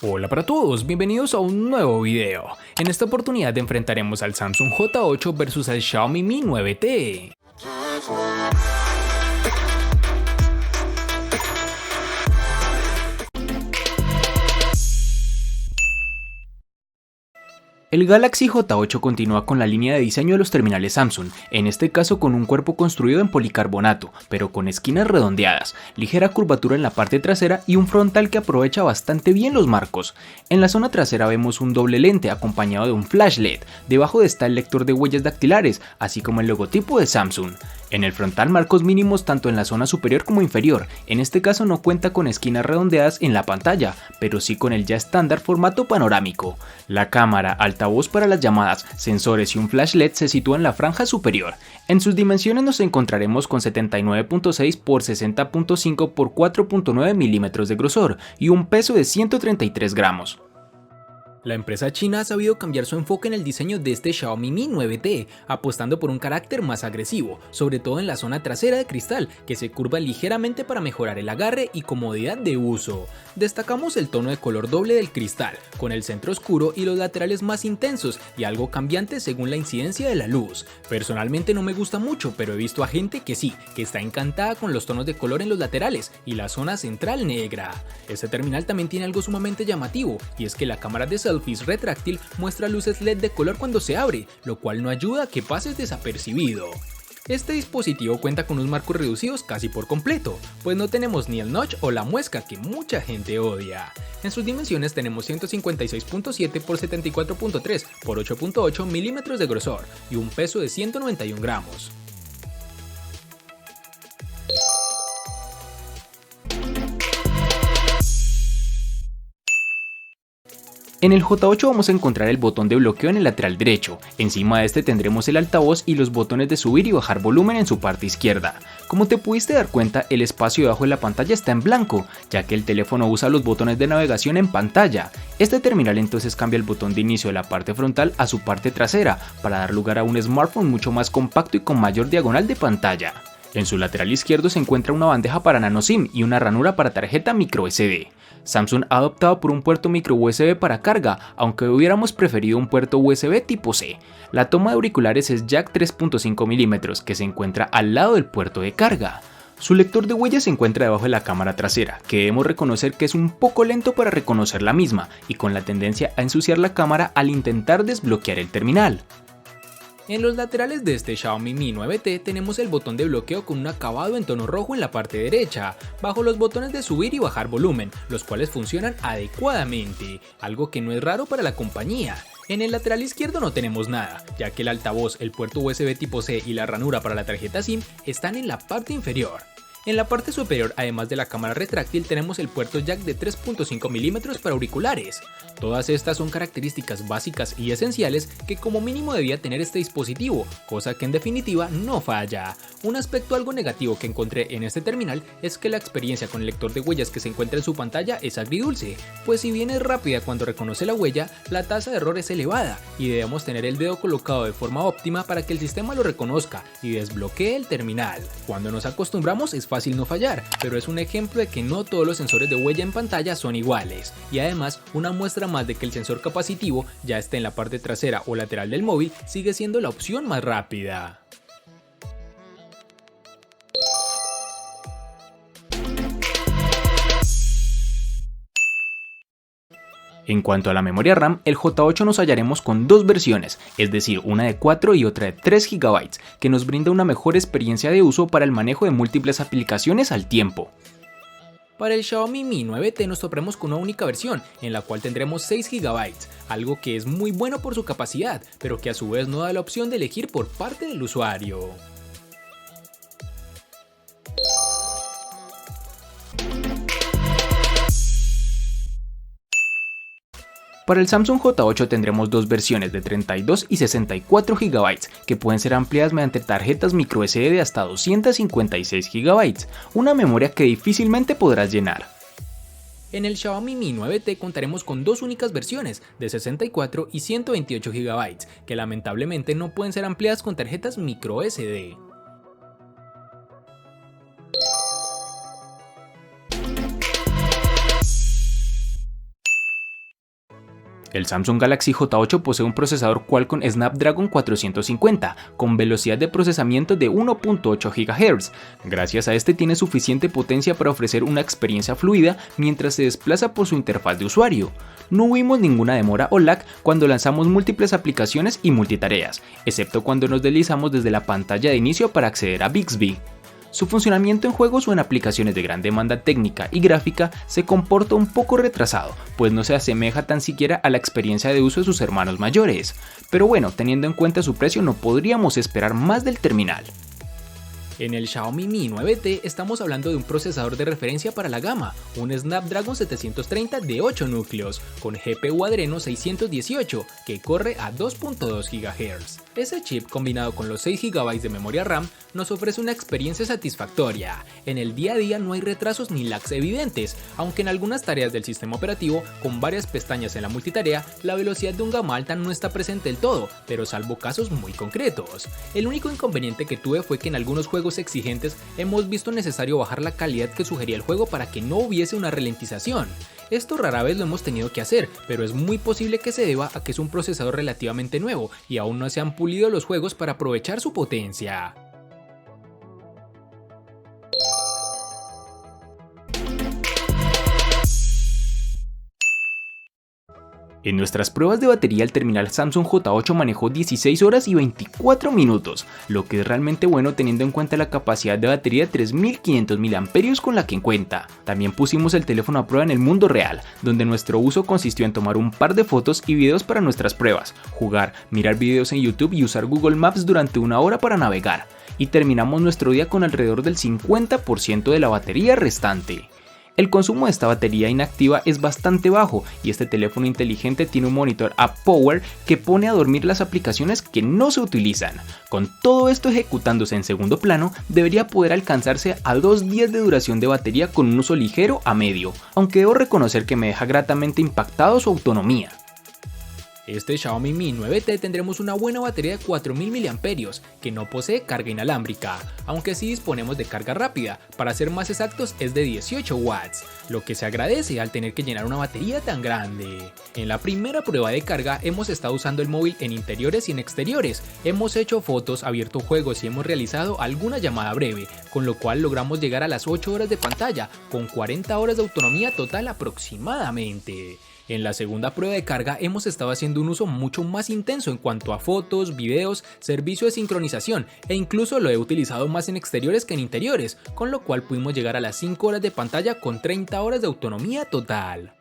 Hola para todos, bienvenidos a un nuevo video. En esta oportunidad enfrentaremos al Samsung J8 versus al Xiaomi Mi 9T. El Galaxy J8 continúa con la línea de diseño de los terminales Samsung, en este caso con un cuerpo construido en policarbonato, pero con esquinas redondeadas, ligera curvatura en la parte trasera y un frontal que aprovecha bastante bien los marcos. En la zona trasera vemos un doble lente acompañado de un flash LED, debajo está el lector de huellas dactilares, así como el logotipo de Samsung. En el frontal marcos mínimos tanto en la zona superior como inferior, en este caso no cuenta con esquinas redondeadas en la pantalla, pero sí con el ya estándar formato panorámico. La cámara, altavoz para las llamadas, sensores y un flash LED se sitúa en la franja superior. En sus dimensiones nos encontraremos con 79.6 x 60.5 x 4.9 milímetros de grosor y un peso de 133 gramos. La empresa china ha sabido cambiar su enfoque en el diseño de este Xiaomi Mi 9T, apostando por un carácter más agresivo, sobre todo en la zona trasera de cristal, que se curva ligeramente para mejorar el agarre y comodidad de uso. Destacamos el tono de color doble del cristal, con el centro oscuro y los laterales más intensos y algo cambiante según la incidencia de la luz. Personalmente no me gusta mucho, pero he visto a gente que sí, que está encantada con los tonos de color en los laterales y la zona central negra. Este terminal también tiene algo sumamente llamativo, y es que la cámara de selfies retráctil muestra luces LED de color cuando se abre, lo cual no ayuda a que pases desapercibido. Este dispositivo cuenta con unos marcos reducidos casi por completo, pues no tenemos ni el notch o la muesca que mucha gente odia. En sus dimensiones tenemos 156.7 x 74.3 x 8.8 milímetros de grosor y un peso de 191 gramos. En el J8 vamos a encontrar el botón de bloqueo en el lateral derecho, encima de este tendremos el altavoz y los botones de subir y bajar volumen en su parte izquierda. Como te pudiste dar cuenta, el espacio debajo de la pantalla está en blanco, ya que el teléfono usa los botones de navegación en pantalla. Este terminal entonces cambia el botón de inicio de la parte frontal a su parte trasera, para dar lugar a un smartphone mucho más compacto y con mayor diagonal de pantalla. En su lateral izquierdo se encuentra una bandeja para nano SIM y una ranura para tarjeta microSD. Samsung ha optado por un puerto micro USB para carga, aunque hubiéramos preferido un puerto USB tipo C. La toma de auriculares es jack 3.5 mm que se encuentra al lado del puerto de carga. Su lector de huellas se encuentra debajo de la cámara trasera, que debemos reconocer que es un poco lento para reconocer la misma y con la tendencia a ensuciar la cámara al intentar desbloquear el terminal. En los laterales de este Xiaomi Mi 9T tenemos el botón de bloqueo con un acabado en tono rojo en la parte derecha, bajo los botones de subir y bajar volumen, los cuales funcionan adecuadamente, algo que no es raro para la compañía. En el lateral izquierdo no tenemos nada, ya que el altavoz, el puerto USB tipo C y la ranura para la tarjeta SIM están en la parte inferior. En la parte superior, además de la cámara retráctil, tenemos el puerto jack de 3.5 mm para auriculares. Todas estas son características básicas y esenciales que como mínimo debía tener este dispositivo, cosa que en definitiva no falla. Un aspecto algo negativo que encontré en este terminal es que la experiencia con el lector de huellas que se encuentra en su pantalla es agridulce, pues si bien es rápida cuando reconoce la huella, la tasa de error es elevada y debemos tener el dedo colocado de forma óptima para que el sistema lo reconozca y desbloquee el terminal. Cuando nos acostumbramos es fácil no fallar, pero es un ejemplo de que no todos los sensores de huella en pantalla son iguales, y además una muestra más de que el sensor capacitivo, ya esté en la parte trasera o lateral del móvil, sigue siendo la opción más rápida. En cuanto a la memoria RAM, el J8 nos hallaremos con dos versiones, es decir, una de 4 y otra de 3 GB, que nos brinda una mejor experiencia de uso para el manejo de múltiples aplicaciones al tiempo. Para el Xiaomi Mi 9T nos toparemos con una única versión, en la cual tendremos 6 GB, algo que es muy bueno por su capacidad, pero que a su vez no da la opción de elegir por parte del usuario. Para el Samsung J8 tendremos dos versiones de 32 y 64 GB, que pueden ser ampliadas mediante tarjetas microSD de hasta 256 GB, una memoria que difícilmente podrás llenar. En el Xiaomi Mi 9T contaremos con dos únicas versiones de 64 y 128 GB, que lamentablemente no pueden ser ampliadas con tarjetas microSD. El Samsung Galaxy J8 posee un procesador Qualcomm Snapdragon 450 con velocidad de procesamiento de 1.8 GHz. Gracias a este tiene suficiente potencia para ofrecer una experiencia fluida mientras se desplaza por su interfaz de usuario. No vimos ninguna demora o lag cuando lanzamos múltiples aplicaciones y multitareas, excepto cuando nos deslizamos desde la pantalla de inicio para acceder a Bixby. Su funcionamiento en juegos o en aplicaciones de gran demanda técnica y gráfica se comporta un poco retrasado, pues no se asemeja tan siquiera a la experiencia de uso de sus hermanos mayores. Pero bueno, teniendo en cuenta su precio no podríamos esperar más del terminal. En el Xiaomi Mi 9T estamos hablando de un procesador de referencia para la gama, un Snapdragon 730 de 8 núcleos, con GPU Adreno 618, que corre a 2.2 GHz. Ese chip, combinado con los 6 GB de memoria RAM, nos ofrece una experiencia satisfactoria. En el día a día no hay retrasos ni lags evidentes, aunque en algunas tareas del sistema operativo, con varias pestañas en la multitarea, la velocidad de un gama alta no está presente del todo, pero salvo casos muy concretos. El único inconveniente que tuve fue que en algunos juegos exigentes hemos visto necesario bajar la calidad que sugería el juego para que no hubiese una ralentización. Esto rara vez lo hemos tenido que hacer, pero es muy posible que se deba a que es un procesador relativamente nuevo y aún no se han pulido los juegos para aprovechar su potencia. En nuestras pruebas de batería el terminal Samsung J8 manejó 16 horas y 24 minutos, lo que es realmente bueno teniendo en cuenta la capacidad de batería de 3500 mAh con la que cuenta. También pusimos el teléfono a prueba en el mundo real, donde nuestro uso consistió en tomar un par de fotos y videos para nuestras pruebas, jugar, mirar videos en YouTube y usar Google Maps durante una hora para navegar. Y terminamos nuestro día con alrededor del 50% de la batería restante. El consumo de esta batería inactiva es bastante bajo y este teléfono inteligente tiene un monitor App Power que pone a dormir las aplicaciones que no se utilizan. Con todo esto ejecutándose en segundo plano, debería poder alcanzarse a 2 días de duración de batería con un uso ligero a medio, aunque debo reconocer que me deja gratamente impactado su autonomía. Este Xiaomi Mi 9T tendremos una buena batería de 4000 mAh que no posee carga inalámbrica, aunque sí disponemos de carga rápida, para ser más exactos es de 18 watts, lo que se agradece al tener que llenar una batería tan grande. En la primera prueba de carga hemos estado usando el móvil en interiores y en exteriores, hemos hecho fotos, abierto juegos y hemos realizado alguna llamada breve, con lo cual logramos llegar a las 8 horas de pantalla, con 40 horas de autonomía total aproximadamente. En la segunda prueba de carga hemos estado haciendo un uso mucho más intenso en cuanto a fotos, videos, servicio de sincronización e incluso lo he utilizado más en exteriores que en interiores, con lo cual pudimos llegar a las 5 horas de pantalla con 30 horas de autonomía total.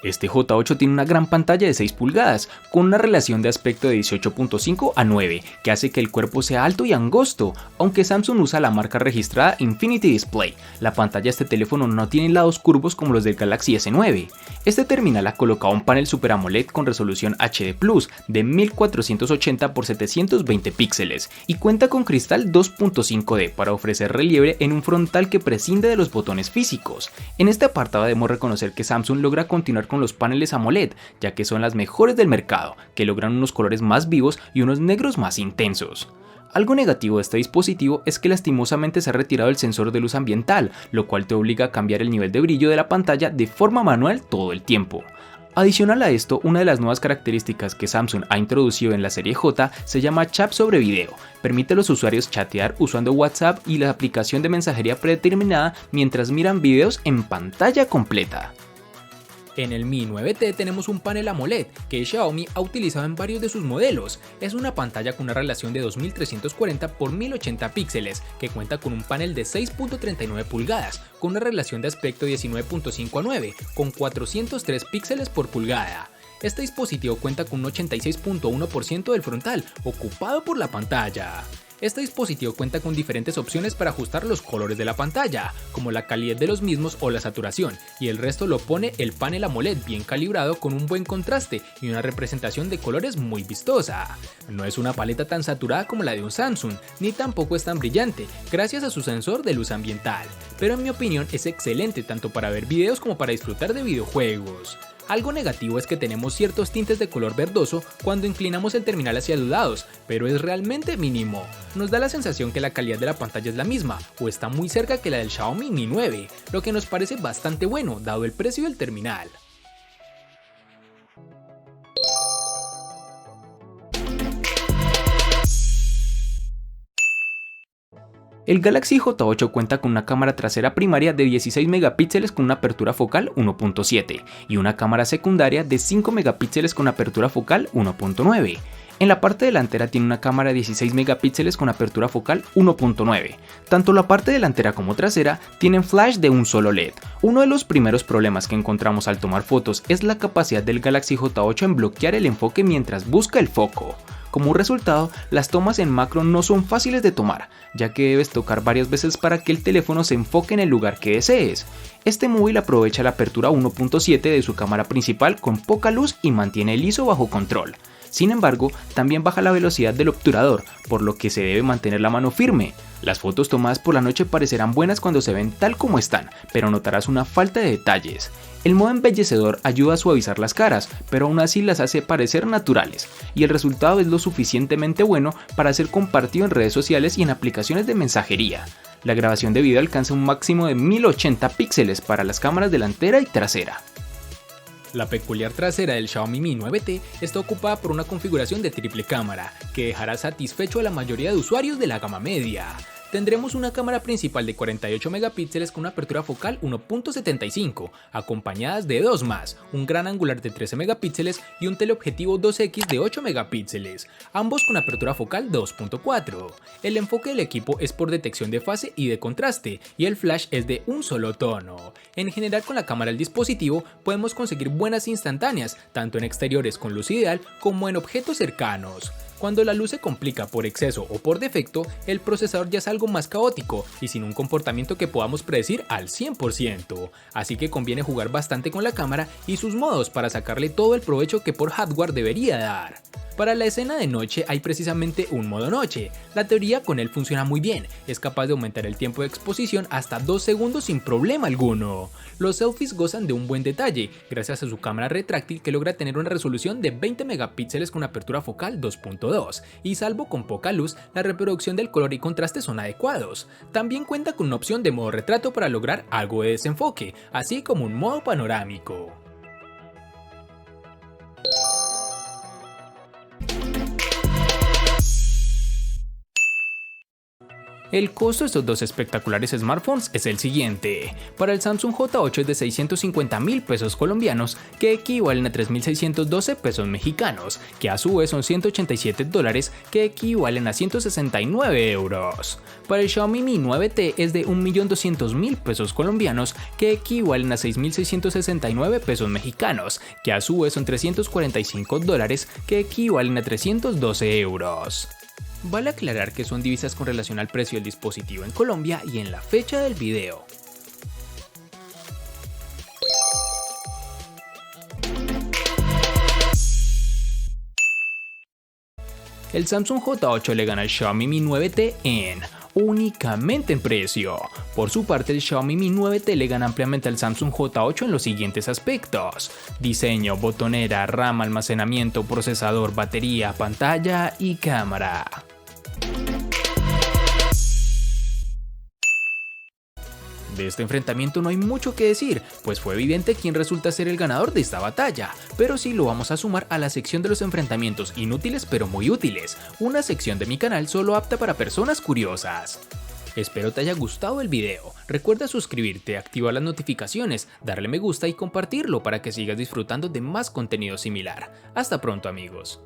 Este J8 tiene una gran pantalla de 6 pulgadas, con una relación de aspecto de 18.5 a 9, que hace que el cuerpo sea alto y angosto, aunque Samsung usa la marca registrada Infinity Display. La pantalla de este teléfono no tiene lados curvos como los del Galaxy S9. Este terminal ha colocado un panel Super AMOLED con resolución HD Plus de 1480 x 720 píxeles y cuenta con cristal 2.5D para ofrecer relieve en un frontal que prescinde de los botones físicos. En este apartado debemos reconocer que Samsung logra continuar con los paneles AMOLED, ya que son las mejores del mercado, que logran unos colores más vivos y unos negros más intensos. Algo negativo de este dispositivo es que lastimosamente se ha retirado el sensor de luz ambiental, lo cual te obliga a cambiar el nivel de brillo de la pantalla de forma manual todo el tiempo. Adicional a esto, una de las nuevas características que Samsung ha introducido en la serie J se llama Chat sobre video. Permite a los usuarios chatear usando WhatsApp y la aplicación de mensajería predeterminada mientras miran videos en pantalla completa. En el Mi 9T tenemos un panel AMOLED que Xiaomi ha utilizado en varios de sus modelos. Es una pantalla con una relación de 2340 x 1080 píxeles que cuenta con un panel de 6.39 pulgadas con una relación de aspecto 19.5 a 9 con 403 píxeles por pulgada. Este dispositivo cuenta con un 86.1% del frontal ocupado por la pantalla. Este dispositivo cuenta con diferentes opciones para ajustar los colores de la pantalla, como la calidad de los mismos o la saturación, y el resto lo pone el panel AMOLED bien calibrado con un buen contraste y una representación de colores muy vistosa. No es una paleta tan saturada como la de un Samsung, ni tampoco es tan brillante, gracias a su sensor de luz ambiental, pero en mi opinión es excelente tanto para ver videos como para disfrutar de videojuegos. Algo negativo es que tenemos ciertos tintes de color verdoso cuando inclinamos el terminal hacia los lados, pero es realmente mínimo. Nos da la sensación que la calidad de la pantalla es la misma, o está muy cerca que la del Xiaomi Mi 9, lo que nos parece bastante bueno dado el precio del terminal. El Galaxy J8 cuenta con una cámara trasera primaria de 16 megapíxeles con una apertura focal 1.7 y una cámara secundaria de 5 megapíxeles con apertura focal 1.9. En la parte delantera tiene una cámara de 16 megapíxeles con apertura focal 1.9. Tanto la parte delantera como trasera tienen flash de un solo LED. Uno de los primeros problemas que encontramos al tomar fotos es la capacidad del Galaxy J8 en bloquear el enfoque mientras busca el foco. Como resultado, las tomas en macro no son fáciles de tomar, ya que debes tocar varias veces para que el teléfono se enfoque en el lugar que desees. Este móvil aprovecha la apertura 1.7 de su cámara principal con poca luz y mantiene el ISO bajo control. Sin embargo, también baja la velocidad del obturador, por lo que se debe mantener la mano firme. Las fotos tomadas por la noche parecerán buenas cuando se ven tal como están, pero notarás una falta de detalles. El modo embellecedor ayuda a suavizar las caras, pero aún así las hace parecer naturales, y el resultado es lo suficientemente bueno para ser compartido en redes sociales y en aplicaciones de mensajería. La grabación de video alcanza un máximo de 1080 píxeles para las cámaras delantera y trasera. La peculiar trasera del Xiaomi Mi 9T está ocupada por una configuración de triple cámara, que dejará satisfecho a la mayoría de usuarios de la gama media. Tendremos una cámara principal de 48 megapíxeles con una apertura focal 1.75, acompañadas de dos más, un gran angular de 13 megapíxeles y un teleobjetivo 2X de 8 megapíxeles, ambos con apertura focal 2.4. El enfoque del equipo es por detección de fase y de contraste, y el flash es de un solo tono. En general, con la cámara del dispositivo podemos conseguir buenas instantáneas, tanto en exteriores con luz ideal como en objetos cercanos. Cuando la luz se complica por exceso o por defecto, el procesador ya es algo más caótico y sin un comportamiento que podamos predecir al 100%, así que conviene jugar bastante con la cámara y sus modos para sacarle todo el provecho que por hardware debería dar. Para la escena de noche hay precisamente un modo noche. La teoría con él funciona muy bien, es capaz de aumentar el tiempo de exposición hasta 2 segundos sin problema alguno. Los selfies gozan de un buen detalle, gracias a su cámara retráctil que logra tener una resolución de 20 megapíxeles con apertura focal 2.2, y salvo con poca luz, la reproducción del color y contraste son adecuados. También cuenta con una opción de modo retrato para lograr algo de desenfoque, así como un modo panorámico. El costo de estos dos espectaculares smartphones es el siguiente. Para el Samsung J8 es de 650.000 pesos colombianos, que equivalen a 3.612 pesos mexicanos, que a su vez son $187, que equivalen a 169 euros. Para el Xiaomi Mi 9T es de 1.200.000 pesos colombianos, que equivalen a 6.669 pesos mexicanos, que a su vez son $345, que equivalen a 312 euros. Vale aclarar que son divisas con relación al precio del dispositivo en Colombia y en la fecha del video. El Samsung J8 le gana al Xiaomi Mi 9T únicamente en precio. Por su parte, el Xiaomi Mi 9T le gana ampliamente al Samsung J8 en los siguientes aspectos: diseño, botonera, RAM, almacenamiento, procesador, batería, pantalla y cámara. De este enfrentamiento no hay mucho que decir, pues fue evidente quién resulta ser el ganador de esta batalla, pero sí lo vamos a sumar a la sección de los enfrentamientos inútiles pero muy útiles, una sección de mi canal solo apta para personas curiosas. Espero te haya gustado el video, recuerda suscribirte, activar las notificaciones, darle me gusta y compartirlo para que sigas disfrutando de más contenido similar. Hasta pronto amigos.